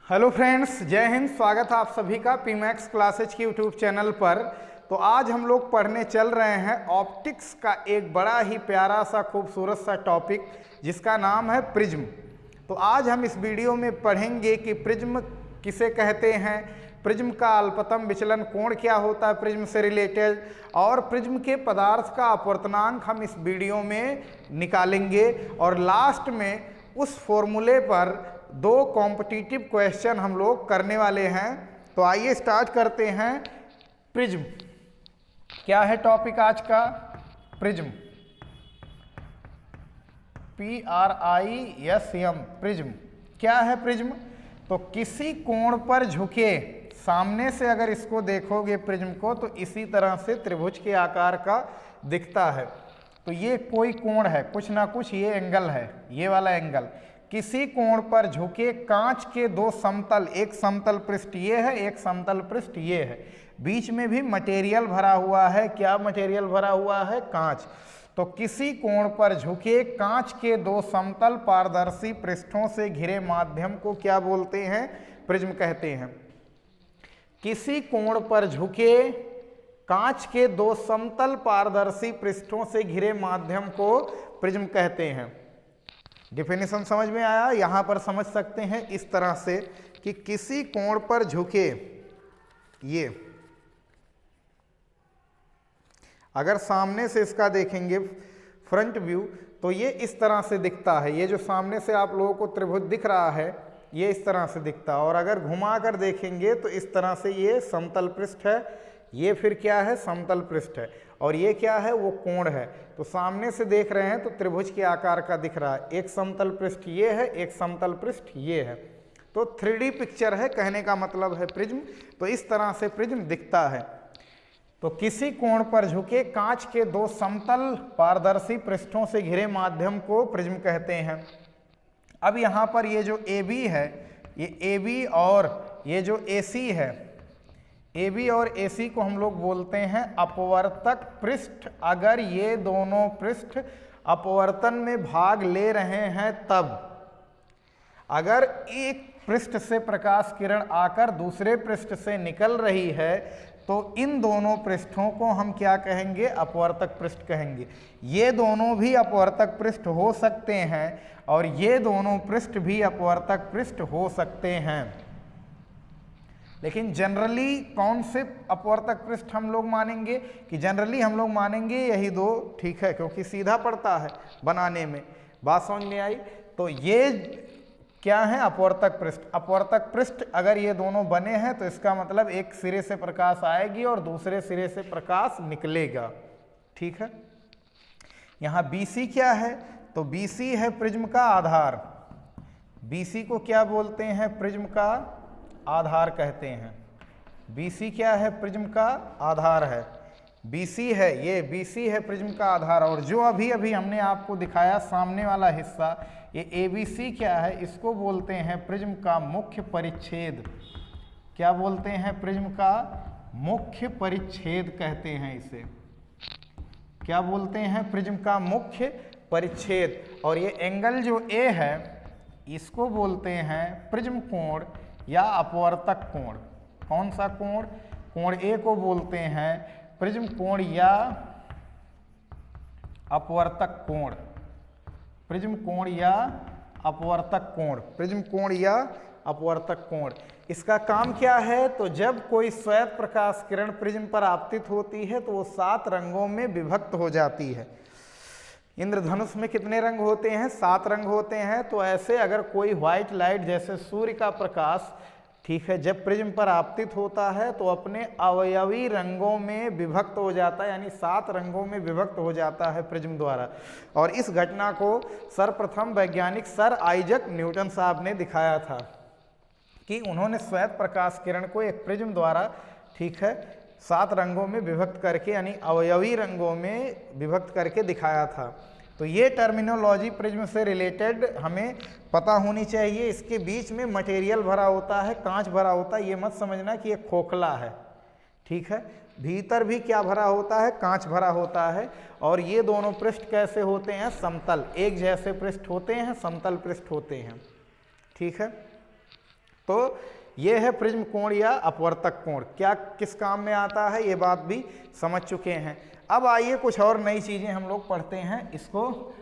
Hello friends, जय हिंद। स्वागत है आप सभी का पीमैक्स क्लासेज की यूट्यूब चैनल पर। तो आज हम लोग पढ़ने चल रहे हैं ऑप्टिक्स का एक बड़ा ही प्यारा सा खूबसूरत सा टॉपिक जिसका नाम है प्रिज्म। तो आज हम इस वीडियो में पढ़ेंगे कि प्रिज्म किसे कहते हैं, प्रिज्म का अल्पतम विचलन कोण क्या होता है प्रिज्म से रिलेटेड, और प्रिज्म के पदार्थ का अपवर्तनांक हम इस वीडियो में निकालेंगे। और लास्ट में उस फॉर्मूले पर दो कॉम्पिटिटिव क्वेश्चन हम लोग करने वाले हैं। तो आइए स्टार्ट करते हैं। प्रिज्म क्या है टॉपिक आज का? प्रिज्म, PRISM, प्रिज्म क्या है? प्रिज्म तो किसी कोण पर झुके, सामने से अगर इसको देखोगे प्रिज्म को तो इसी तरह से त्रिभुज के आकार का दिखता है। तो ये कोई कोण है, कुछ ना कुछ ये एंगल है, ये वाला एंगल। किसी कोण पर झुके कांच के दो समतल, एक समतल पृष्ठ ये है, एक समतल पृष्ठ ये है, बीच में भी मटेरियल भरा हुआ है। क्या मटेरियल भरा हुआ है? कांच। तो किसी कोण पर झुके कांच के दो समतल पारदर्शी पृष्ठों से घिरे माध्यम को क्या बोलते हैं? प्रिज्म कहते हैं। किसी कोण पर झुके कांच के दो समतल पारदर्शी पृष्ठों से घिरे माध्यम को प्रिज्म कहते हैं। डिफिनेशन समझ में आया? यहां पर समझ सकते हैं इस तरह से कि किसी कोण पर झुके, ये अगर सामने से इसका देखेंगे फ्रंट व्यू तो ये इस तरह से दिखता है। ये जो सामने से आप लोगों को त्रिभुज दिख रहा है ये इस तरह से दिखता है। और अगर घुमा कर देखेंगे तो इस तरह से ये समतल पृष्ठ है, ये फिर क्या है? समतल पृष्ठ है। और ये क्या है? वो कोण है। तो सामने से देख रहे हैं तो त्रिभुज के आकार का दिख रहा है। एक समतल पृष्ठ ये है, एक समतल पृष्ठ ये है। तो 3D पिक्चर है, कहने का मतलब है प्रिज्म। तो इस तरह से प्रिज्म दिखता है। तो किसी कोण पर झुके कांच के दो समतल पारदर्शी पृष्ठों से घिरे माध्यम को प्रिज्म कहते हैं। अब यहाँ पर ये जो AB है, ये AB और ये जो AC है, AB और AC को हम लोग बोलते हैं अपवर्तक पृष्ठ। अगर ये दोनों पृष्ठ अपवर्तन में भाग ले रहे हैं तब, अगर एक पृष्ठ से प्रकाश किरण आकर दूसरे पृष्ठ से निकल रही है तो इन दोनों पृष्ठों को हम क्या कहेंगे? अपवर्तक पृष्ठ कहेंगे। ये दोनों भी अपवर्तक पृष्ठ हो सकते हैं और ये दोनों पृष्ठ भी अपवर्तक पृष्ठ हो सकते हैं। लेकिन जनरली कौन से अपवर्तक पृष्ठ हम लोग मानेंगे? कि जनरली हम लोग मानेंगे यही दो, ठीक है, क्योंकि सीधा पड़ता है बनाने में। बात समझ में आई? तो ये क्या है? अपवर्तक पृष्ठ। अपवर्तक पृष्ठ अगर ये दोनों बने हैं तो इसका मतलब एक सिरे से प्रकाश आएगी और दूसरे सिरे से प्रकाश निकलेगा, ठीक है। यहाँ BC क्या है? तो BC है प्रिज्म का आधार। BC को क्या बोलते हैं? प्रिज्म का आधार कहते हैं। BC क्या है? प्रिज्म का आधार है। BC है, ये BC है प्रिज्म का आधार। और जो अभी अभी हमने आपको दिखाया सामने वाला हिस्सा, ये ABC क्या है? इसको बोलते हैं प्रिज्म का मुख्य परिच्छेद। क्या बोलते हैं? प्रिज्म का मुख्य परिच्छेद कहते हैं इसे। क्या बोलते हैं? प्रिज्म का मुख्य परिच्छेद। और ये एंगल जो A है इसको बोलते हैं प्रिज्म कोण या अपवर्तक कोण। कौन सा कोण? कोण A को बोलते हैं प्रिज्म कोण या अपवर्तक कोण। प्रिज्म कोण या अपवर्तक कोण, प्रिज्म कोण या अपवर्तक कोण। इसका काम क्या है? तो जब कोई श्वेत प्रकाश किरण प्रिज्म पर आपतित होती है तो वो 7 रंगों में विभक्त हो जाती है। इंद्रधनुष में कितने रंग होते हैं? 7 रंग होते हैं। तो ऐसे अगर कोई व्हाइट लाइट जैसे सूर्य का प्रकाश, ठीक है, जब प्रिज्म पर आपतित होता है तो अपने अवयवी रंगों में विभक्त हो जाता है, यानी 7 रंगों में विभक्त हो जाता है प्रिज्म द्वारा। और इस घटना को सर्वप्रथम वैज्ञानिक सर आइजक न्यूटन साहब ने दिखाया था कि उन्होंने श्वेत प्रकाश किरण को एक प्रिज्म द्वारा, ठीक है, 7 रंगों में विभक्त करके, यानी अवयवी रंगों में विभक्त करके दिखाया था। तो ये टर्मिनोलॉजी प्रिज्म से रिलेटेड हमें पता होनी चाहिए। इसके बीच में मटेरियल भरा होता है, कांच भरा होता है। ये मत समझना कि ये खोखला है, ठीक है। भीतर भी क्या भरा होता है? कांच भरा होता है। और ये दोनों पृष्ठ कैसे होते हैं? समतल, एक जैसे पृष्ठ होते हैं, समतल पृष्ठ होते हैं, ठीक है। तो ये है प्रिज्म कोण या अपवर्तक कोण, क्या किस काम में आता है ये बात भी समझ चुके हैं। अब आइए कुछ और नई चीज़ें हम लोग पढ़ते हैं, इसको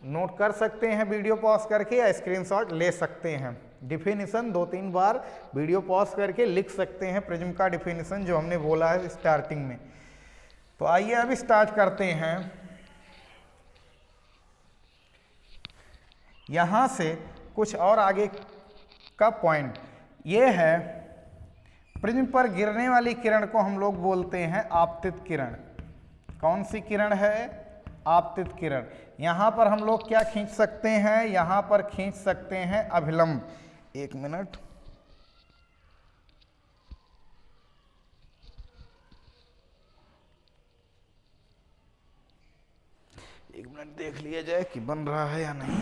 नोट कर सकते हैं वीडियो पॉज करके या स्क्रीनशॉट ले सकते हैं। डिफिनीशन 2-3 बार वीडियो पॉज करके लिख सकते हैं प्रिज्म का डिफिनीशन जो हमने बोला है स्टार्टिंग में। तो आइए अब स्टार्ट करते हैं। यहाँ से कुछ और आगे का पॉइंट ये है, प्रिज्म पर गिरने वाली किरण को हम लोग बोलते हैं आपतित किरण। कौन सी किरण है? आपतित किरण। यहाँ पर हम लोग क्या खींच सकते हैं? यहाँ पर खींच सकते हैं अभिलंब। एक मिनट, देख लिया जाए कि बन रहा है या नहीं।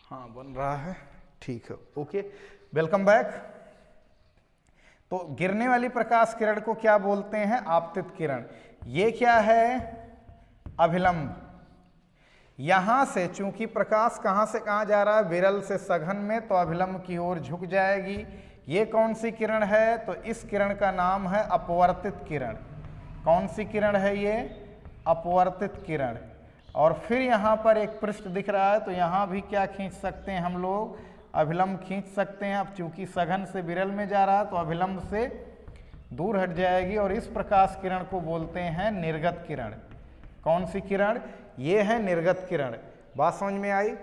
हाँ बन रहा है, ठीक है, ओके, वेलकम बैक। तो गिरने वाली प्रकाश किरण को क्या बोलते हैं? आपतित किरण। ये क्या है? अभिलंब। यहां से चूंकि प्रकाश कहां से कहां जा रहा है? विरल से सघन में, तो अभिलंब की ओर झुक जाएगी। ये कौन सी किरण है? तो इस किरण का नाम है अपवर्तित किरण। कौन सी किरण है ये? अपवर्तित किरण। और फिर यहाँ पर एक पृष्ठ दिख रहा है, तो यहाँ भी क्या खींच सकते हैं हम लोग? अभिलंब खींच सकते हैं। अब चूंकि सघन से विरल में जा रहा है तो अभिलंब से दूर हट जाएगी और इस प्रकाश किरण को बोलते हैं निर्गत किरण। कौन सी किरण? ये है निर्गत किरण। बात समझ में आई?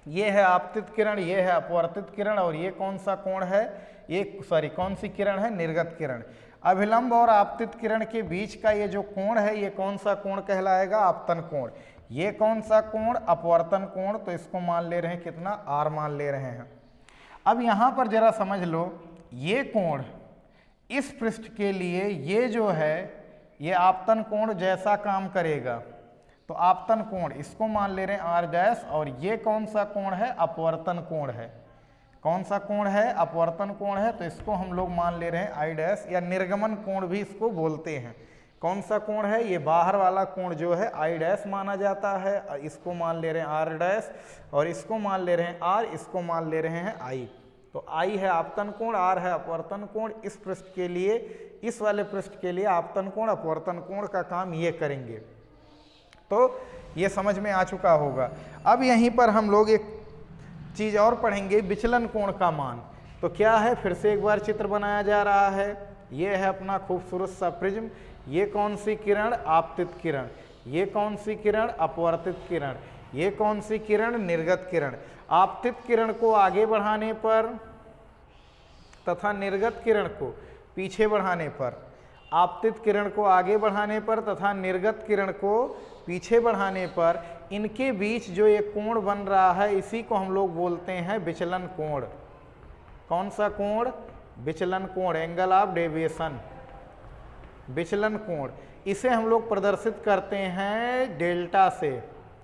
ये है आपतित किरण, ये है अपवर्तित किरण, और ये कौन सा कोण है? ये कौन सी किरण है? निर्गत किरण। अभिलंब और आपतित किरण के बीच का ये जो कोण है, ये कौन सा कोण कहलाएगा? आपतन कोण। ये कौन सा कोण? अपवर्तन कोण। तो इसको मान ले रहे हैं कितना? आर मान ले रहे हैं। अब यहाँ पर जरा समझ लो, ये कोण इस पृष्ठ के लिए ये जो है ये आपतन कोण जैसा काम करेगा, तो आपतन कोण इसको मान ले रहे हैं आर डैश, और ये कौन सा कोण है? अपवर्तन कोण है। कौन सा कोण है? अपवर्तन कोण है, तो इसको हम लोग मान ले रहे हैं आई डैश, या निर्गमन कोण भी इसको बोलते हैं। कौन सा कोण है? ये बाहर वाला कोण जो है आई डैश माना जाता है, इसको मान ले रहे हैं आर डैश, और इसको मान ले रहे हैं आर, इसको मान ले रहे हैं आई। तो आई है आपतन कोण, आर है अपवर्तन कोण। इस पृष्ठ के लिए, इस वाले पृष्ठ के लिए आपतन कोण अपवर्तन कोण का काम ये करेंगे। तो ये समझ में आ चुका होगा। अब यहीं पर हम लोग एक चीज और पढ़ेंगे, विचलन कोण का मान। तो क्या है? फिर से एक बार चित्र बनाया जा रहा है। ये है अपना खूबसूरत सा प्रिज्म। ये कौन सी किरण? आपतित किरण। ये कौन सी किरण? अपवर्तित किरण। ये कौन सी किरण? निर्गत किरण। आपतित किरण को आगे बढ़ाने पर तथा निर्गत किरण को पीछे बढ़ाने पर, आपतित किरण को आगे बढ़ाने पर तथा निर्गत किरण को पीछे बढ़ाने पर, इनके बीच जो ये कोण बन रहा है, इसी को हम लोग बोलते हैं विचलन कोण। कौन सा कोण? विचलन कोण, एंगल ऑफ डेविएशन, विचलन कोण। इसे हम लोग प्रदर्शित करते हैं डेल्टा से।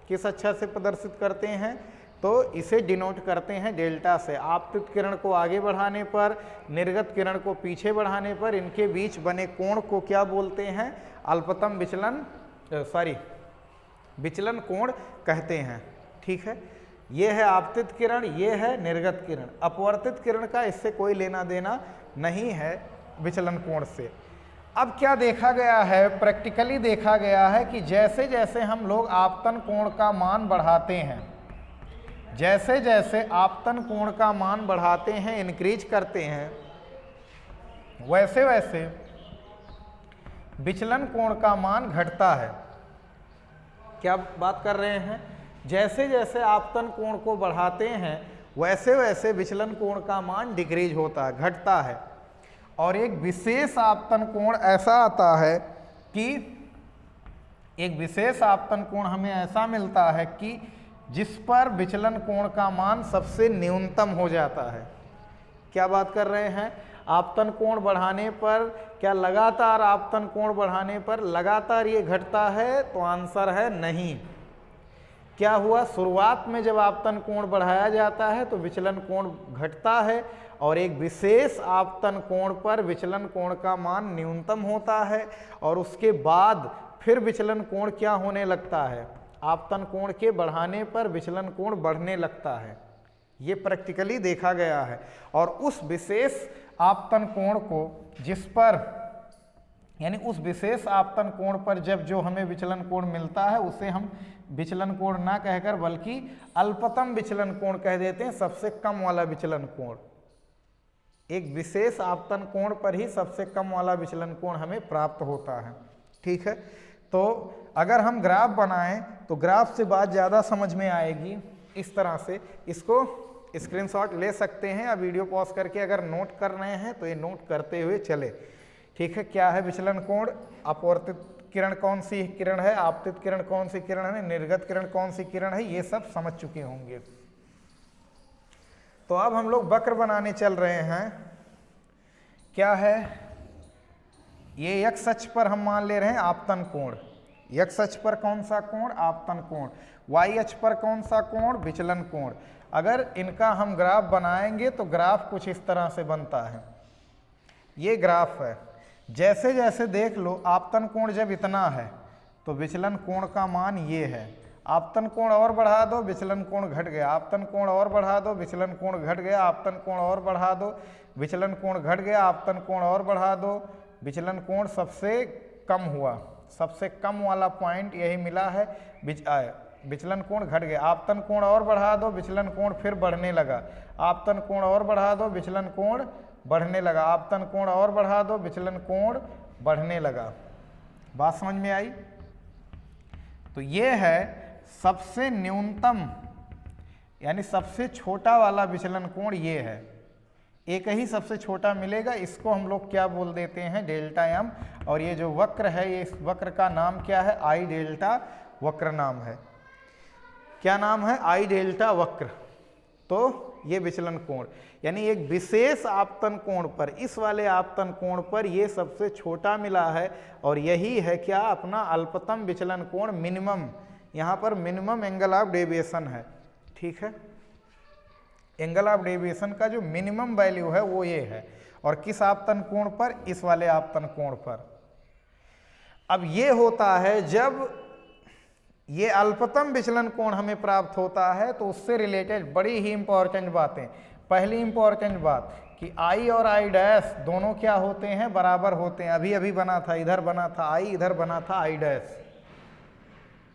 किस अक्षर से प्रदर्शित करते हैं? तो इसे डिनोट करते हैं डेल्टा से। आपतित किरण को आगे बढ़ाने पर, निर्गत किरण को पीछे बढ़ाने पर, इनके बीच बने कोण को क्या बोलते हैं? अल्पतम विचलन, विचलन कोण कहते हैं। ठीक है, ये है आपतित किरण, ये है निर्गत किरण। अपवर्तित किरण का इससे कोई लेना देना नहीं है विचलन कोण से। अब क्या देखा गया है? प्रैक्टिकली देखा गया है कि जैसे जैसे हम लोग आपतन कोण का मान बढ़ाते हैं, जैसे जैसे आपतन कोण का मान बढ़ाते हैं, इंक्रीज करते हैं, वैसे वैसे विचलन कोण का मान घटता है। क्या बात कर रहे हैं? जैसे जैसे आपतन कोण को बढ़ाते हैं, वैसे वैसे विचलन कोण का मान डिक्रीज होता है, घटता है। और एक विशेष आपतन कोण ऐसा आता है कि एक विशेष आपतन कोण हमें ऐसा मिलता है कि जिस पर विचलन कोण का मान सबसे न्यूनतम हो जाता है। क्या बात कर रहे हैं? आपतन कोण बढ़ाने पर, क्या लगातार आपतन कोण बढ़ाने पर लगातार ये घटता है? तो आंसर है नहीं। क्या हुआ? शुरुआत में जब आपतन कोण बढ़ाया जाता है तो विचलन कोण घटता है, और एक विशेष आपतन कोण पर विचलन कोण का मान न्यूनतम होता है, और उसके बाद फिर विचलन कोण क्या होने लगता है? आपतन कोण के बढ़ाने पर विचलन कोण बढ़ने लगता है। ये प्रैक्टिकली देखा गया है। और उस विशेष आपतन कोण को जिस पर, यानी उस विशेष आपतन कोण पर जब जो हमें विचलन कोण मिलता है उसे हम विचलन कोण ना कहकर बल्कि अल्पतम विचलन कोण कह देते हैं, सबसे कम वाला विचलन कोण। एक विशेष आपतन कोण पर ही सबसे कम वाला विचलन कोण हमें प्राप्त होता है। ठीक है, तो अगर हम ग्राफ बनाएं तो ग्राफ से बात ज़्यादा समझ में आएगी। इस तरह से इसको स्क्रीनशॉट ले सकते हैं या वीडियो पॉज करके अगर नोट कर रहे हैं तो ये नोट करते हुए चले। ठीक है, क्या है विचलन कोण, अपवर्तित किरण कौन सी किरण है, आपतित किरण कौन सी किरण है, निर्गत किरण कौन सी किरण है, ये सब समझ चुके होंगे। तो अब हम लोग वक्र बनाने चल रहे हैं। क्या है ये, x अक्ष पर हम मान ले रहे हैं आपतन कोण। x अक्ष पर कौन सा कोण, आपतन कोण। y अक्ष पर कौन सा कोण, विचलन कोण। अगर इनका हम ग्राफ बनाएंगे तो ग्राफ कुछ इस तरह से बनता है। ये ग्राफ है, जैसे जैसे देख लो आपतन कोण जब इतना है तो विचलन कोण का मान ये है। आपतन कोण और बढ़ा दो, विचलन कोण घट गया। आपतन कोण और बढ़ा दो, विचलन कोण घट गया। आपतन कोण और बढ़ा दो, विचलन कोण घट गया। आपतन कोण और बढ़ा दो, विचलन कोण सबसे कम हुआ। सबसे कम वाला पॉइंट यही मिला है, विचलन कोण घट गया। आपतन कोण और बढ़ा दो, विचलन कोण फिर बढ़ने लगा। आपतन कोण और बढ़ा दो, विचलन कोण बढ़ने लगा। आपतन कोण और बढ़ा दो, विचलन कोण बढ़ने लगा। बात समझ में आई? तो ये है सबसे न्यूनतम यानी सबसे छोटा वाला विचलन कोण ये है। एक ही सबसे छोटा मिलेगा, इसको हम लोग क्या बोल देते हैं, डेल्टा एम। और ये जो वक्र है, ये इस वक्र का नाम क्या है, आई डेल्टा वक्र नाम है। क्या नाम है, आई डेल्टा वक्र। तो ये विचलन कोण यानी एक विशेष आपतन कोण पर, इस वाले आपतन कोण पर ये सबसे छोटा मिला है। और यही है क्या, अपना अल्पतम विचलन कोण, मिनिमम। यहाँ पर मिनिमम एंगल ऑफ डेविएशन है। ठीक है, एंगल ऑफ डेविएशन का जो मिनिमम वैल्यू है वो ये है। और किस आपतन कोण पर, इस वाले आपतन कोण पर। अब ये होता है जब ये अल्पतम विचलन कोण हमें प्राप्त होता है तो उससे रिलेटेड बड़ी ही इंपॉर्टेंट बातें। पहली इंपॉर्टेंट बात कि आई और आई डैश दोनों क्या होते हैं, बराबर होते हैं। अभी अभी बना था, इधर बना था आई, इधर बना था आई डैश।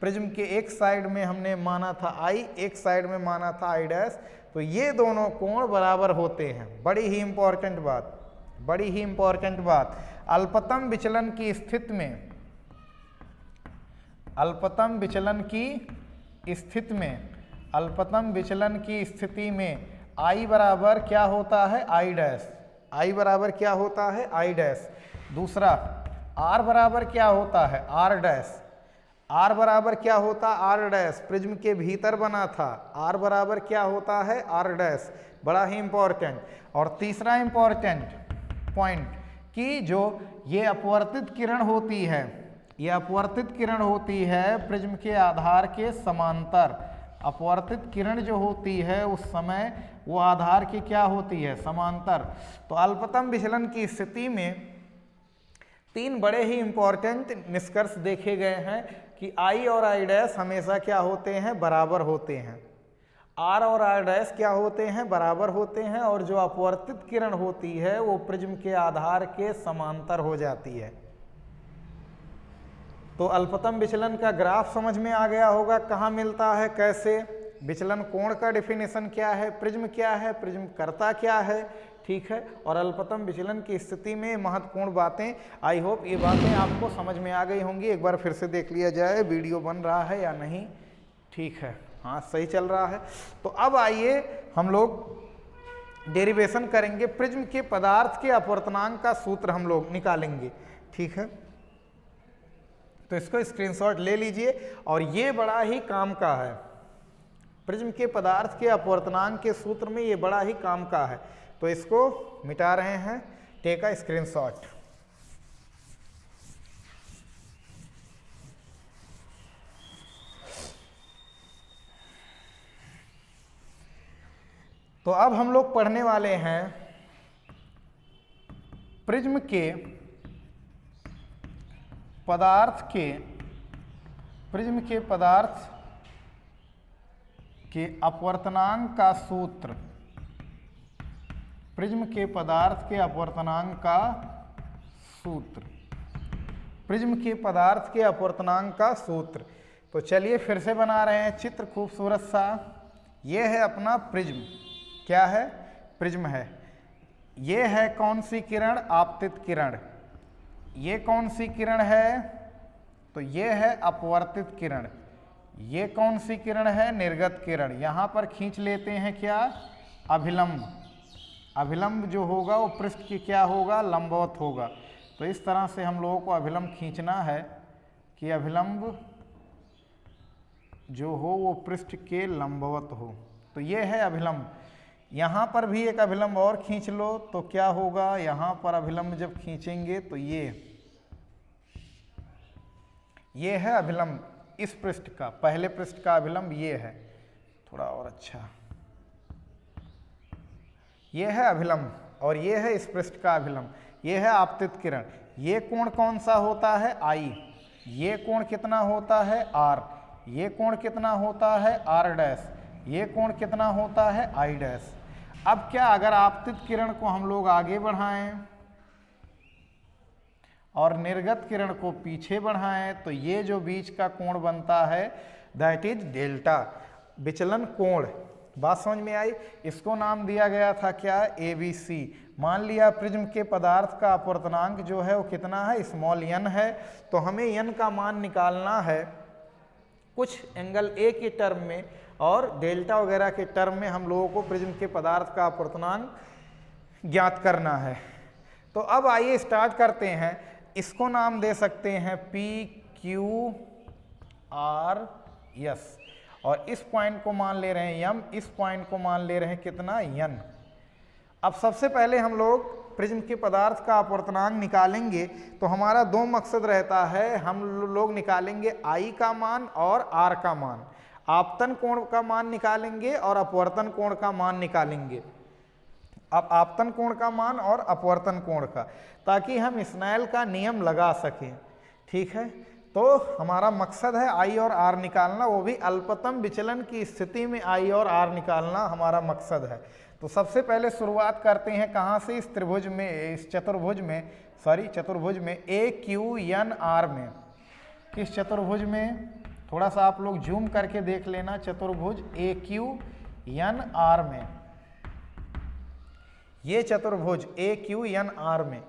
प्रिज्म के एक साइड में हमने माना था आई, एक साइड में माना था आई डैश। तो ये दोनों कोण बराबर होते हैं। बड़ी ही इंपॉर्टेंट बात, बड़ी ही इंपॉर्टेंट बात। अल्पतम विचलन की स्थिति में, अल्पतम विचलन की स्थिति में, अल्पतम विचलन की स्थिति में आई बराबर क्या होता है, आई डैश। आई बराबर क्या होता है, आई डैश। दूसरा आर बराबर क्या होता है, आर डैश। आर बराबर क्या होता, आर डैश। प्रिज्म के भीतर बना था, आर बराबर क्या होता है, आर डैश। बड़ा ही इंपॉर्टेंट। और तीसरा इंपॉर्टेंट पॉइंट कि जो ये अपवर्तित किरण होती है, ये अपवर्तित किरण होती है प्रिज्म के आधार के समांतर। अपवर्तित किरण जो होती है उस समय वो आधार की क्या होती है, समांतर। तो अल्पतम विचलन की स्थिति में तीन बड़े ही इंपॉर्टेंट निष्कर्ष देखे गए हैं कि आई और आई डैश हमेशा क्या होते हैं, बराबर होते हैं। आर और आर डैश क्या होते हैं, बराबर होते हैं। और जो अपवर्तित किरण होती है वो प्रिज्म के आधार के समांतर हो जाती है। तो अल्पतम विचलन का ग्राफ समझ में आ गया होगा, कहाँ मिलता है, कैसे। विचलन कोण का डेफिनेशन क्या है, प्रिज्म क्या है, प्रिज्म करता क्या है। ठीक है, और अल्पतम विचलन की स्थिति में महत्वपूर्ण बातें। आई होप ये बातें आपको समझ में आ गई होंगी। एक बार फिर से देख लिया जाए वीडियो बन रहा है या नहीं। ठीक है, हाँ सही चल रहा है। तो अब आइए हम लोग डेरिवेशन करेंगे। प्रिज्म के पदार्थ के अपवर्तनांक का सूत्र हम लोग निकालेंगे। ठीक है, तो इसको स्क्रीनशॉट ले लीजिए और ये बड़ा ही काम का है। प्रिज्म के पदार्थ के अपवर्तनांक के सूत्र में ये बड़ा ही काम का है। तो इसको मिटा रहे हैं, टेक अ स्क्रीनशॉट। तो अब हम लोग पढ़ने वाले हैं प्रिज्म के पदार्थ के, प्रिज्म के पदार्थ के अपवर्तनांक का सूत्र, प्रिज्म के पदार्थ के अपवर्तनांक का सूत्र, प्रिज्म के पदार्थ के अपवर्तनांक का सूत्र। तो चलिए फिर से बना रहे हैं चित्र खूबसूरत सा। ये है अपना प्रिज्म, क्या है? प्रिज्म है। ये है कौन सी किरण? आपतित किरण। ये कौन सी किरण है? तो ये है अपवर्तित किरण। ये कौन सी किरण है? निर्गत किरण। यहाँ पर खींच लेते हैं क्या? अभिलंब। अभिलंब जो होगा वो पृष्ठ की क्या होगा? लंबवत होगा। तो इस तरह से हम लोगों को अभिलंब खींचना है कि अभिलंब जो हो वो पृष्ठ के लंबवत हो। तो ये है अभिलंब। यहाँ पर भी एक अभिलंब और खींच लो तो क्या होगा? यहाँ पर अभिलंब जब खींचेंगे तो ये है अभिलंब इस पृष्ठ का, पहले पृष्ठ का अभिलंब ये है। थोड़ा और अच्छा, ये है अभिलंब और ये है इस पृष्ठ का अभिलंब। ये है आपतित किरण। ये कोण कौन सा होता है? आई। ये कोण कितना होता है? आर। ये कोण कितना होता है? R dash. ये कोण कितना होता है? I dash. अब क्या अगर आपतित किरण को हम लोग आगे बढ़ाएं और निर्गत किरण को पीछे बढ़ाएं तो ये जो बीच का कोण बनता है दैट इज डेल्टा, विचलन कोण। बात समझ में आई? इसको नाम दिया गया था क्या? ABC। मान लिया प्रिज्म के पदार्थ का अपवर्तनांक जो है वो कितना है? स्मॉल n है। तो हमें n का मान निकालना है कुछ एंगल A के टर्म में और डेल्टा वगैरह के टर्म में हम लोगों को प्रिज्म के पदार्थ का अपवर्तनांक ज्ञात करना है। तो अब आइए स्टार्ट करते हैं। इसको नाम दे सकते हैं PQRS और इस पॉइंट को मान ले रहे हैं M, इस पॉइंट को मान ले रहे हैं कितना? N। अब सबसे पहले हम लोग प्रिज्म के पदार्थ का अपवर्तनांक निकालेंगे तो हमारा दो मकसद रहता है। हम लोग निकालेंगे I का मान और R का मान। आपतन कोण का मान निकालेंगे और अपवर्तन कोण का मान निकालेंगे। अब आपतन कोण का मान और अपवर्तन कोण का, ताकि हम स्नेल का नियम लगा सकें। ठीक है, तो हमारा मकसद है I और R निकालना, वो भी अल्पतम विचलन की स्थिति में I और R निकालना हमारा मकसद है। तो सबसे पहले शुरुआत करते हैं कहाँ से? इस त्रिभुज में, इस चतुर्भुज में AQNR में। किस चतुर्भुज में? थोड़ा सा आप लोग जूम करके देख लेना। चतुर्भुज AQNR में, ये चतुर्भुज AQNR में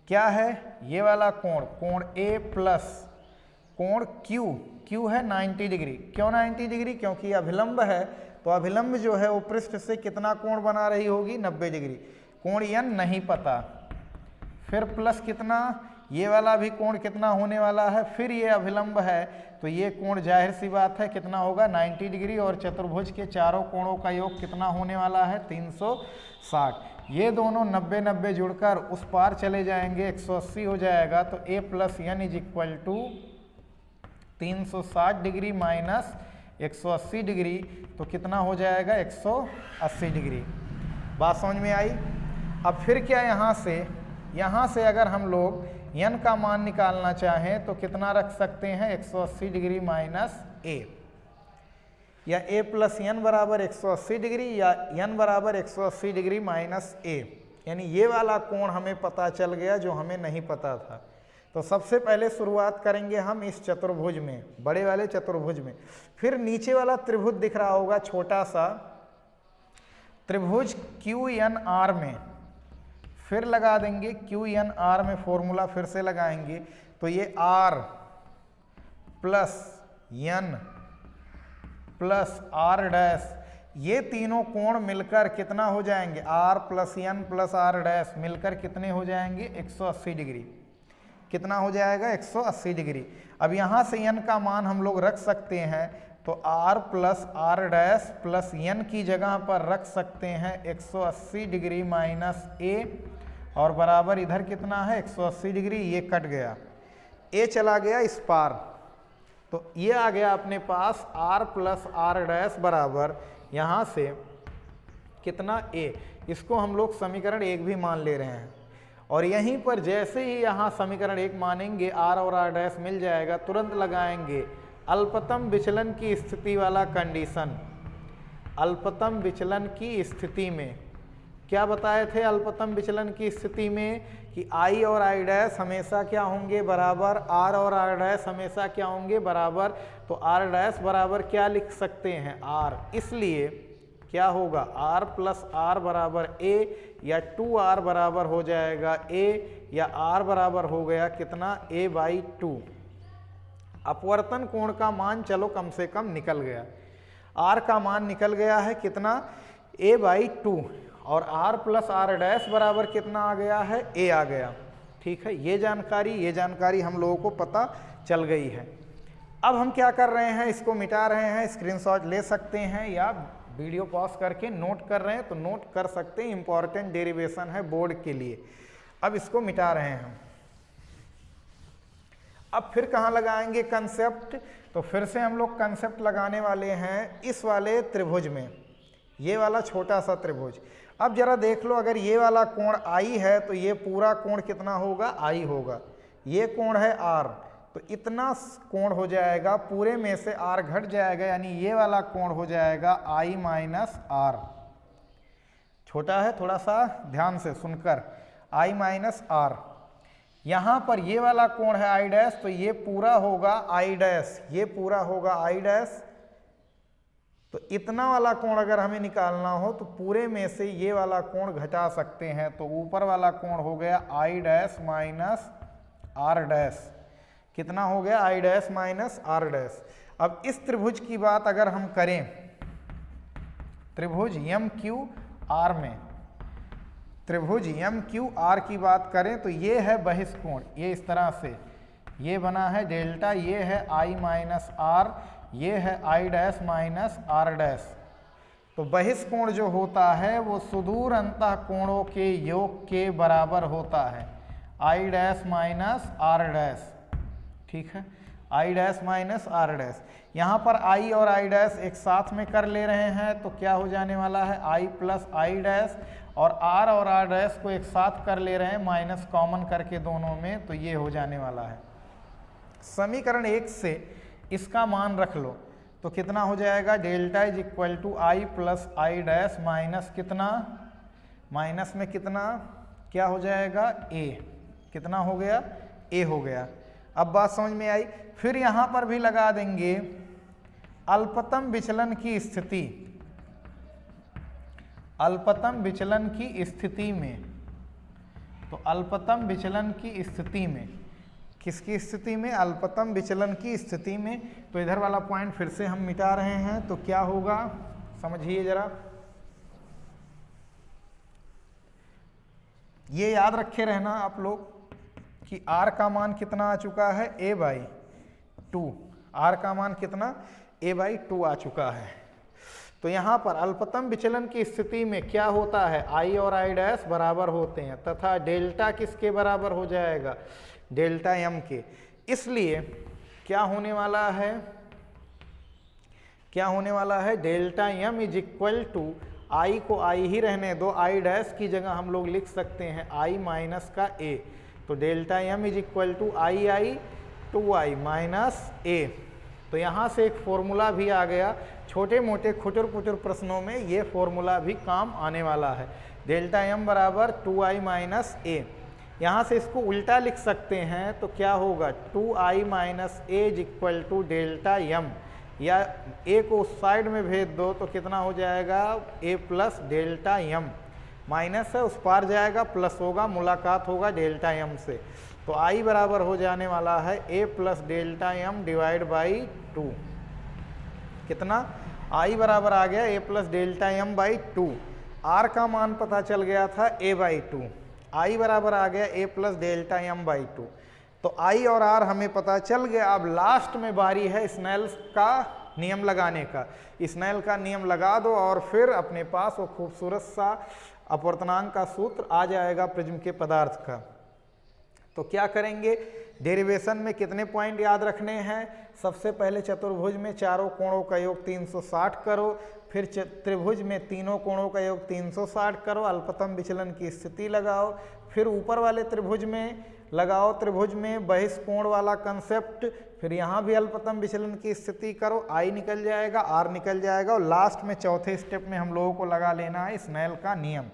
क्या है? ये वाला कोण, कोण A प्लस कोण Q है 90 डिग्री। क्यों 90 डिग्री? क्योंकि अभिलंब है, तो अभिलंब जो है वो पृष्ठ से कितना कोण बना रही होगी? 90 डिग्री। कोण N नहीं पता। फिर प्लस कितना? ये वाला भी कोण कितना होने वाला है? फिर ये अभिलंब है तो ये कोण जाहिर सी बात है कितना होगा? 90 डिग्री। और चतुर्भुज के चारों कोणों का योग कितना होने वाला है? 360। ये दोनों 90-90 जुड़कर उस पार चले जाएंगे, 180 हो जाएगा। तो A plus N is equal to 360 degree minus 180 degree, तो कितना हो जाएगा? 180 डिग्री। बात समझ में आई? अब फिर क्या, यहाँ से अगर हम लोग n का मान निकालना चाहें तो कितना रख सकते हैं? 180 डिग्री माइनस a, या a प्लस n बराबर 180 डिग्री या n बराबर 180 डिग्री माइनस a। यानी ये वाला कोण हमें पता चल गया जो हमें नहीं पता था। तो सबसे पहले शुरुआत करेंगे हम इस चतुर्भुज में, बड़े वाले चतुर्भुज में। फिर नीचे वाला त्रिभुज दिख रहा होगा छोटा सा, त्रिभुज QNR में फिर लगा देंगे। QNR में फॉर्मूला फिर से लगाएंगे तो ये R plus N plus R dash, ये तीनों कोण मिलकर कितना हो जाएंगे? R plus N plus R dash मिलकर कितने हो जाएंगे? 180 डिग्री। कितना हो जाएगा? 180 डिग्री। अब यहाँ से n का मान हम लोग रख सकते हैं तो R plus R dash plus n की जगह पर रख सकते हैं 180 डिग्री माइनस a, और बराबर इधर कितना है? 180 डिग्री। ये कट गया, a चला गया इस पार, तो ये आ गया अपने पास R प्लस R डैश बराबर यहाँ से कितना? a। इसको हम लोग समीकरण 1 भी मान ले रहे हैं। और यहीं पर जैसे ही यहाँ समीकरण 1 मानेंगे R और R डैश मिल जाएगा, तुरंत लगाएंगे अल्पतम विचलन की स्थिति वाला कंडीशन। अल्पतम विचलन की स्थिति में, क्या बताए थे अल्पतम विचलन की स्थिति में कि I और I डैश हमेशा क्या होंगे बराबर, R और R डैश हमेशा क्या होंगे बराबर। तो R डैश बराबर क्या लिख सकते हैं R, इसलिए क्या होगा R प्लस R बराबर A, या 2R बराबर हो जाएगा A, या R बराबर हो गया कितना A/2। अपवर्तन कोण का मान चलो कम से कम निकल गया, R का मान निकल गया है कितना A/2, और R प्लस R डैश बराबर कितना आ गया है A आ गया। ठीक है, ये जानकारी हम लोगों को पता चल गई है। अब हम क्या कर रहे हैं, इसको मिटा रहे हैं। स्क्रीनशॉट ले सकते हैं या वीडियो पॉज करके नोट कर रहे हैं तो नोट कर सकते हैं, इंपॉर्टेंट डेरिवेशन है बोर्ड के लिए। अब इसको मिटा रहे हैं हम। अब फिर कहाँ लगाएंगे कंसेप्ट, तो फिर से हम लोग कंसेप्ट लगाने वाले हैं इस वाले त्रिभुज में, ये वाला छोटा सा त्रिभुज। अब जरा देख लो, अगर ये वाला कोण I है तो ये पूरा कोण कितना होगा I होगा। ये कोण है R, तो इतना कोण हो जाएगा, पूरे में से R घट जाएगा, यानी ये वाला कोण हो जाएगा I माइनस R। छोटा है, थोड़ा सा ध्यान से सुनकर, I माइनस R। यहाँ पर ये वाला कोण है I डैश, तो ये पूरा होगा I डैश, ये पूरा होगा I डैश। तो इतना वाला कोण अगर हमें निकालना हो तो पूरे में से ये वाला कोण घटा सकते हैं, तो ऊपर वाला कोण हो गया I dash minus R dash. कितना हो गया I dash minus R dash. अब इस त्रिभुज की बात अगर हम करें, त्रिभुज MQR में, त्रिभुज MQR की बात करें तो ये है बहिष्कोण, ये इस तरह से ये बना है डेल्टा, ये है I माइनस R, ये है I dash minus R dash. तो बहिष्कोण जो होता है वो सुदूर अंतः कोणों के योग के बराबर होता है, I dash minus R dash. ठीक है, I dash minus R dash. यहाँ पर I और I डैश एक साथ में कर ले रहे हैं तो क्या हो जाने वाला है I प्लस I डैश, और R और R डैश को एक साथ कर ले रहे हैं माइनस कॉमन करके दोनों में, तो ये हो जाने वाला है। समीकरण 1 से इसका मान रख लो तो कितना हो जाएगा, delta is equal to I plus I dash minus कितना, माइनस में कितना क्या हो जाएगा A, कितना हो गया A हो गया। अब बात समझ में आई। फिर यहाँ पर भी लगा देंगे अल्पतम विचलन की स्थिति, अल्पतम विचलन की स्थिति में, तो अल्पतम विचलन की स्थिति में, किसकी स्थिति में, अल्पतम विचलन की स्थिति में। तो इधर वाला पॉइंट फिर से हम मिटा रहे हैं, तो क्या होगा समझिए जरा, ये याद रखे रहना आप लोग कि R का मान कितना आ चुका है A/2, R का मान कितना A/2 आ चुका है। तो यहाँ पर अल्पतम विचलन की स्थिति में क्या होता है, I और I डैश बराबर होते हैं तथा डेल्टा किसके बराबर हो जाएगा, डेल्टा M के। इसलिए क्या होने वाला है, क्या होने वाला है, delta M is equal to, I को I ही रहने दो, I डैश की जगह हम लोग लिख सकते हैं I माइनस का A। तो delta M is equal to I 2I minus A। तो यहाँ से एक फॉर्मूला भी आ गया, छोटे मोटे खुटर पुटर प्रश्नों में ये फॉर्मूला भी काम आने वाला है। डेल्टा M बराबर 2I माइनस A। यहाँ से इसको उल्टा लिख सकते हैं तो क्या होगा, 2I minus A is equal to delta M, या A को उस साइड में भेज दो तो कितना हो जाएगा A plus delta M, minus है उस पार जाएगा प्लस होगा, मुलाकात होगा डेल्टा M से। तो I बराबर हो जाने वाला है A plus delta M divide by 2। कितना, I बराबर आ गया A plus delta M by 2। R का मान पता चल गया था A/2, I बराबर आ गया A plus delta M by 2। तो I और R हमें पता चल गया। अब लास्ट में बारी है स्नेल्स का नियम लगाने का। स्नेल का नियम लगा दो और फिर अपने पास वो खूबसूरत सा अपवर्तनांक का सूत्र आ जाएगा प्रिज्म के पदार्थ का। तो क्या करेंगे, डेरिवेशन में कितने पॉइंट याद रखने हैं, सबसे पहले चतुर्भुज में चारों कोणों का योग 360 करो, फिर त्रिभुज में तीनों कोणों का योग 360 करो, अल्पतम विचलन की स्थिति लगाओ, फिर ऊपर वाले त्रिभुज में लगाओ, त्रिभुज में बहिष्कोण वाला कंसेप्ट, फिर यहाँ भी अल्पतम विचलन की स्थिति करो, आई निकल जाएगा, आर निकल जाएगा, और लास्ट में चौथे स्टेप में हम लोगों को लगा लेना है स्नेल का नियम।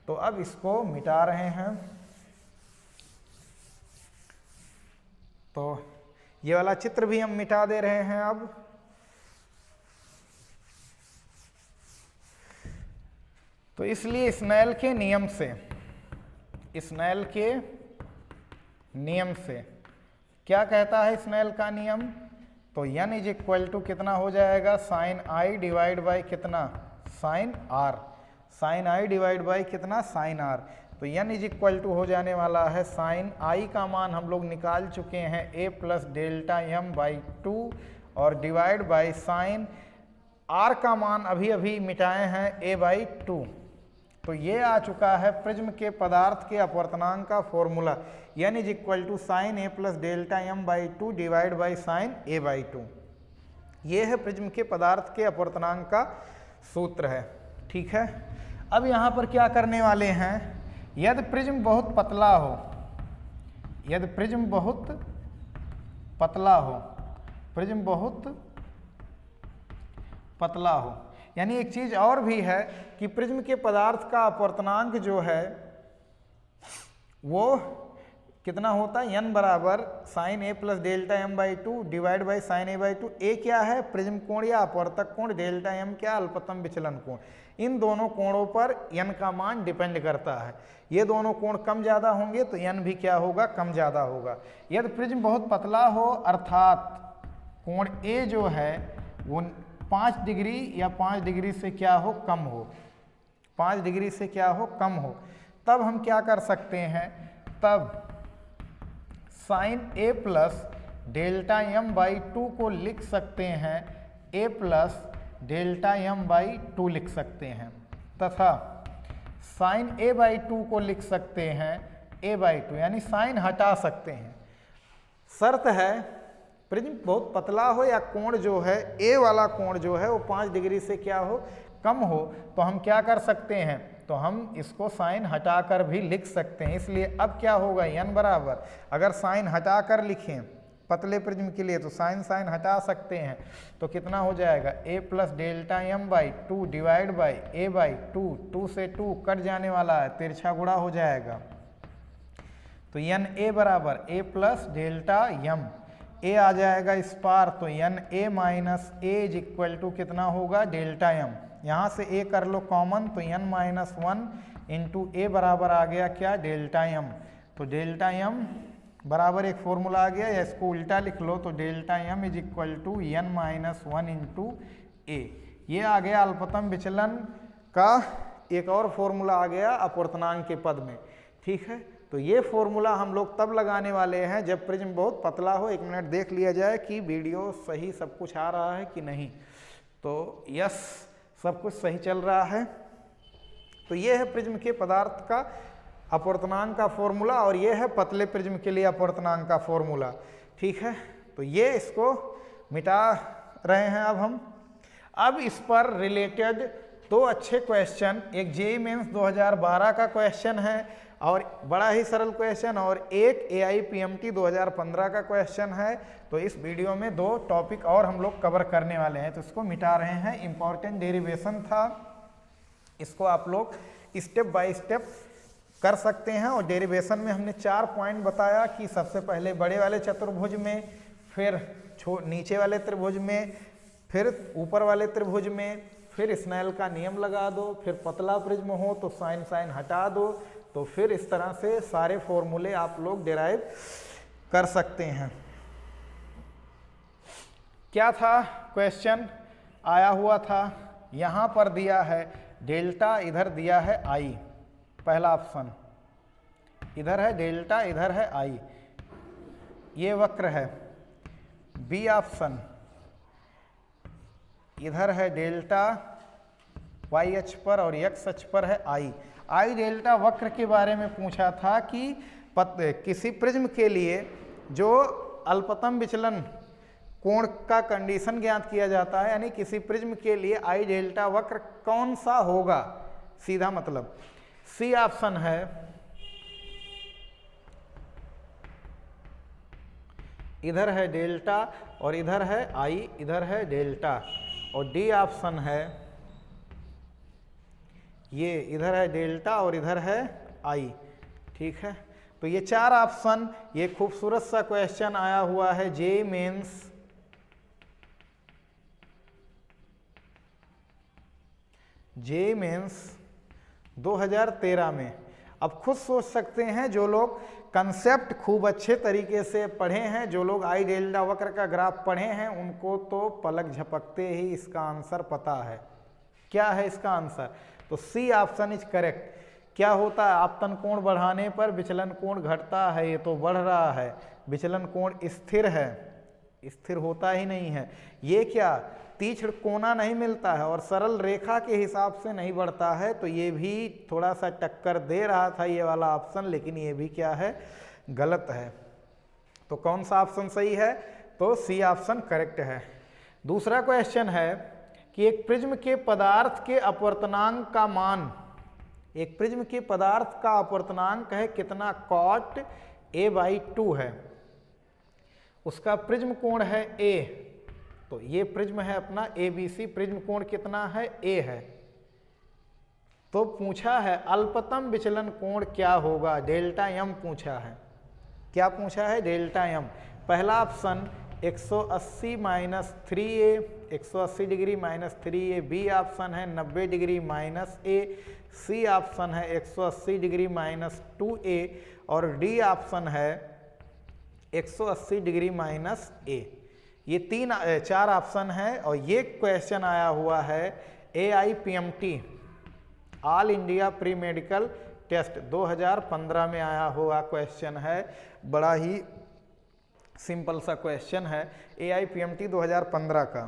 तो अब इसको मिटा रहे हैं। तो ये वाला चित्र भी हम मिटा दे रहे हैं अब। तो इसलिए स्नेल के नियम से, स्नेल के नियम से क्या कहता है स्नेल का नियम? तो n इज इक्वल टू कितना हो जाएगा, साइन आई डिवाइड बाई कितना, sine R, sine I divide by कितना, साइन आर। तो n इज इक्वल टू हो जाने वाला है, साइन आई का मान हम लोग निकाल चुके हैं a plus delta m by 2 और डिवाइड बाई साइन आर का मान अभी अभी मिटाए हैं a बाई 2। तो ये आ चुका है प्रिज्म के पदार्थ के अपवर्तनांक का formula, n is equal to sine a plus delta m by 2 divide by sine a by 2। ये है प्रिज्म के पदार्थ के अपवर्तनांक का सूत्र है। ठीक है, अब यहाँ पर क्या करने वाले हैं, यदि प्रिज्म बहुत पतला हो, यदि प्रिज्म बहुत पतला हो, प्रिज्म बहुत पतला हो, यानी एक चीज और भी है कि प्रिज्म के पदार्थ का अपवर्तनांक जो है वो कितना होता है, n बराबर sine a plus delta m by 2 divide by sine a by 2। a क्या है, प्रिज्म कोण या अपवर्तक कोण, डेल्टा m क्या, अल्पतम विचलन कोण। इन दोनों कोणों पर n का मान डिपेंड करता है। ये दोनों कोण कम ज़्यादा होंगे तो n भी क्या होगा, कम ज़्यादा होगा। यदि प्रिज्म बहुत पतला हो अर्थात कोण a जो है वो 5 डिग्री या 5 डिग्री से क्या हो, कम हो, 5 डिग्री से क्या हो, कम हो, तब हम क्या कर सकते हैं, तब sine a plus delta m by 2 को लिख सकते हैं a plus delta m by 2 लिख सकते हैं, तथा साइन a बाई 2 को लिख सकते हैं a बाई 2, यानी साइन हटा सकते हैं। शर्त है प्रिज्म बहुत पतला हो या कोण जो है a वाला कोण जो है वो 5 डिग्री से क्या हो, कम हो। तो हम क्या कर सकते हैं, तो हम इसको साइन हटाकर भी लिख सकते हैं। इसलिए अब क्या होगा, n बराबर, अगर साइन हटाकर लिखें पतले प्रिज्म के लिए तो साइन साइन हटा सकते हैं, तो कितना हो जाएगा, a plus delta m by 2 divide by a by 2, 2 से 2 कट जाने वाला है, तिरछा गुणा हो जाएगा। तो n a बराबर a plus delta m, a आ जाएगा इस पार, तो n a minus a is equal to कितना होगा, डेल्टा m। यहाँ से a कर लो कॉमन, तो n माइनस 1 इंटू a बराबर आ गया क्या, डेल्टा m। तो डेल्टा m बराबर एक फॉर्मूला आ गया, या इसको उल्टा लिख लो तो delta m is equal to n minus 1 into a। ये आ गया अल्पतम विचलन का एक और फॉर्मूला आ गया अपवर्तनांक के पद में। ठीक है, तो ये फॉर्मूला हम लोग तब लगाने वाले हैं जब प्रिज्म बहुत पतला हो। एक मिनट देख लिया जाए कि वीडियो सही सब कुछ आ रहा है कि नहीं। तो यस, सब कुछ सही चल रहा है। तो ये है प्रिज्म के पदार्थ का अपवर्तनांक का फॉर्मूला, और ये है पतले प्रिज्म के लिए अपवर्तनांक का फॉर्मूला। ठीक है, तो ये इसको मिटा रहे हैं अब हम। अब इस पर रिलेटेड दो अच्छे क्वेश्चन, एक जेईई मेंस 2012 का क्वेश्चन है और बड़ा ही सरल क्वेश्चन, और एक AIPMT 2015 का क्वेश्चन है। तो इस वीडियो में दो टॉपिक और हम लोग कवर करने वाले हैं, तो इसको मिटा रहे हैं। इंपॉर्टेंट डेरिवेशन था, इसको आप लोग स्टेप बाय स्टेप कर सकते हैं। और डेरिवेशन में हमने 4 पॉइंट बताया कि सबसे पहले बड़े वाले चतुर्भुज में, फिर नीचे वाले त्रिभुज में, फिर ऊपर वाले त्रिभुज में, फिर स्नेल का नियम लगा दो, फिर पतला प्रिज्म हो तो साइन साइन हटा दो। तो फिर इस तरह से सारे फॉर्मूले आप लोग डिराइव कर सकते हैं। क्या था क्वेश्चन आया हुआ था, यहाँ पर दिया है डेल्टा, इधर दिया है आई, पहला ऑप्शन, इधर है डेल्टा, इधर है आई, ये वक्र है। बी ऑप्शन, इधर है डेल्टा वाई अक्ष पर और एक्स अक्ष पर है आई। आई डेल्टा वक्र के बारे में पूछा था कि किसी प्रिज्म के लिए जो अल्पतम विचलन कोण का कंडीशन ज्ञात किया जाता है, यानी किसी प्रिज्म के लिए आई डेल्टा वक्र कौन सा होगा, सीधा मतलब सी ऑप्शन है इधर है डेल्टा और इधर है आई, इधर है डेल्टा, और डी ऑप्शन है ये इधर है डेल्टा और इधर है आई। ठीक है, तो ये 4 ऑप्शन, ये खूबसूरत सा क्वेश्चन आया हुआ है जेईई मेंस 2013 में। अब खुद सोच सकते हैं जो लोग कंसेप्ट खूब अच्छे तरीके से पढ़े हैं, जो लोग आई डेल्टा वक्र का ग्राफ पढ़े हैं, उनको तो पलक झपकते ही इसका आंसर पता है। क्या है इसका आंसर? तो सी ऑप्शन इज करेक्ट। क्या होता है, आपतन कोण बढ़ाने पर विचलन कोण घटता है, ये तो बढ़ रहा है, विचलन कोण स्थिर है, स्थिर होता ही नहीं है। ये क्या, तीक्ष्ण कोना नहीं मिलता है और सरल रेखा के हिसाब से नहीं बढ़ता है, तो ये भी थोड़ा सा टक्कर दे रहा था ये वाला ऑप्शन, लेकिन ये भी क्या है, गलत है। तो कौन सा ऑप्शन सही है? तो सी ऑप्शन करेक्ट है। दूसरा क्वेश्चन है कि एक प्रिज्म के पदार्थ के अपवर्तनांक का मान, एक प्रिज्म के पदार्थ का अपवर्तनांक है कितना, कॉट a/2 है, उसका प्रिज्म कोण है a, तो ये प्रिज्म है अपना ABC, प्रिज्म कोण कितना है, a है। तो पूछा है अल्पतम विचलन कोण क्या होगा, डेल्टा m पूछा है। क्या पूछा है? Delta m। पहला option 180 minus 3a, 180 degree minus 3a, B option है 90 degree minus a, C option है 180 डिग्री माइनस 2a, और डी ऑप्शन है 180 डिग्री माइनस a। ये 4 ऑप्शन है, और ये क्वेश्चन आया हुआ है AIPMT all India pre medical test 2015 में आया हुआ क्वेश्चन है। बड़ा ही सिंपल सा क्वेश्चन है AIPMT 2015 का।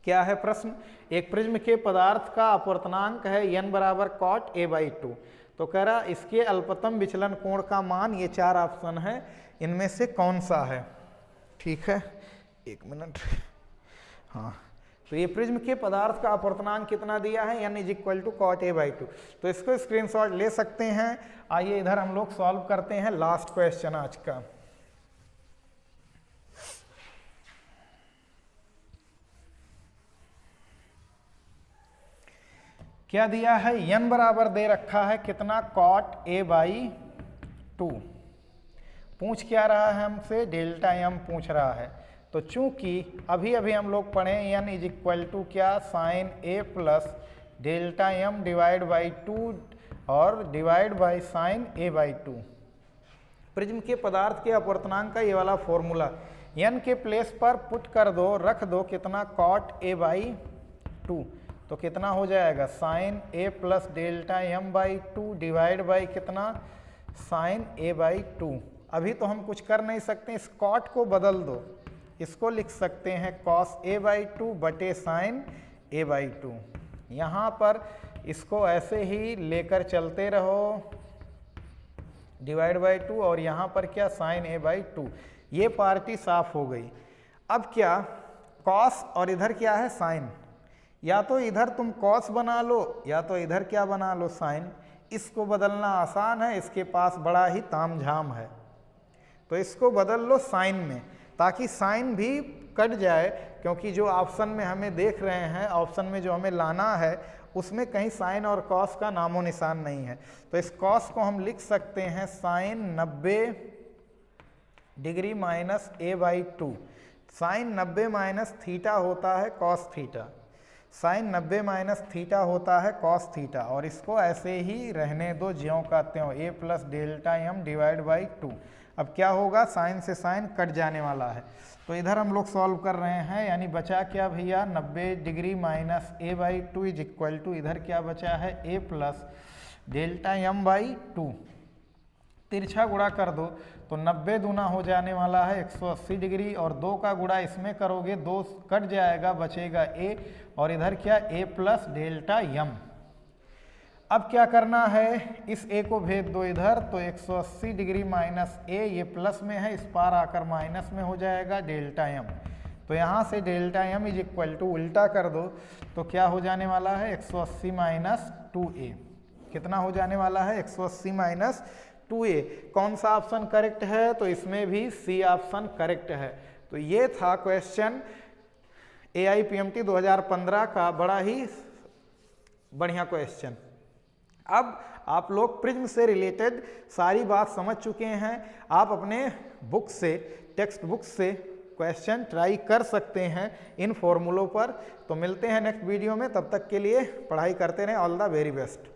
क्या है प्रश्न? एक प्रिज्म के पदार्थ का अपवर्तनांक है n बराबर कॉट a/2, तो कह रहा इसके अल्पतम विचलन कोण का मान, ये 4 ऑप्शन है, इनमें से कौन सा है? ठीक है, एक मिनट। हाँ, तो ये प्रिज्म के पदार्थ का अपवर्तनांक कितना दिया है, n = cot a/2, तो इसको स्क्रीनशॉट ले सकते हैं। आइए इधर हम लोग सॉल्व करते हैं लास्ट क्वेश्चन आज का। क्या दिया है, n बराबर दे रखा है कितना, cot a/2। पूछ क्या रहा है हमसे, डेल्टा m पूछ रहा है। तो चूंकि अभी अभी हम लोग पढ़े n = क्या, sine a plus delta m divide by 2 और divide by sign a/2। Prism के पदार्थ के अपवर्तनांक का ये वाला फॉर्मूला n के प्लेस पर पुट कर दो, रख दो कितना, cot a/2, तो कितना हो जाएगा, sine a plus delta m/2 divide by कितना, साइन a/2। अभी तो हम कुछ कर नहीं सकते, इस कॉट को बदल दो, इसको लिख सकते हैं cos a/2 बटे साइन a/2। यहाँ पर इसको ऐसे ही लेकर चलते रहो, डिवाइड बाई 2, और यहाँ पर क्या, साइन a/2। ये पार्टी साफ हो गई। अब क्या, cos और इधर क्या है, साइन, या तो इधर तुम cos बना लो या तो इधर क्या बना लो, साइन। इसको बदलना आसान है, इसके पास बड़ा ही तामझाम है, तो इसको बदल लो साइन में, ताकि साइन भी कट जाए, क्योंकि जो ऑप्शन में हमें देख रहे हैं, ऑप्शन में जो हमें लाना है, उसमें कहीं साइन और कॉस का नामो निशान नहीं है। तो इस कॉस को हम लिख सकते हैं sine 90 degree minus a/2। Sine 90 minus theta होता है cos theta, sine 90 minus theta होता है कॉस थीटा, और इसको ऐसे ही रहने दो ज्यों का त्यों, a plus delta m divide by 2। अब क्या होगा, साइन से साइन कट जाने वाला है, तो इधर हम लोग सॉल्व कर रहे हैं, यानी बचा क्या भैया, 90 degree minus a/2 is equal to, इधर क्या बचा है, a प्लस डेल्टा m/2। तिरछा गुणा कर दो तो 90 दूना हो जाने वाला है 180 डिग्री, और 2 का गुणा इसमें करोगे 2 कट जाएगा, बचेगा a, और इधर क्या, a प्लस डेल्टा m। अब क्या करना है, इस a को भेज दो इधर, तो 180 डिग्री माइनस a, ये प्लस में है, इस पार आकर माइनस में हो जाएगा डेल्टा m। तो यहाँ से delta m is equal to उल्टा कर दो तो क्या हो जाने वाला है, 180 माइनस 2a। कितना हो जाने वाला है, 180 माइनस 2a। कौन सा ऑप्शन करेक्ट है, तो इसमें भी सी ऑप्शन करेक्ट है। तो ये था क्वेश्चन AIPMT 2015 का बड़ा ही बढ़िया क्वेश्चन। अब आप लोग प्रिज्म से रिलेटेड सारी बात समझ चुके हैं। आप अपने बुक से, टेक्स्ट बुक से क्वेश्चन ट्राई कर सकते हैं इन फॉर्मूलों पर। तो मिलते हैं नेक्स्ट वीडियो में, तब तक के लिए पढ़ाई करते रहें। All the very best.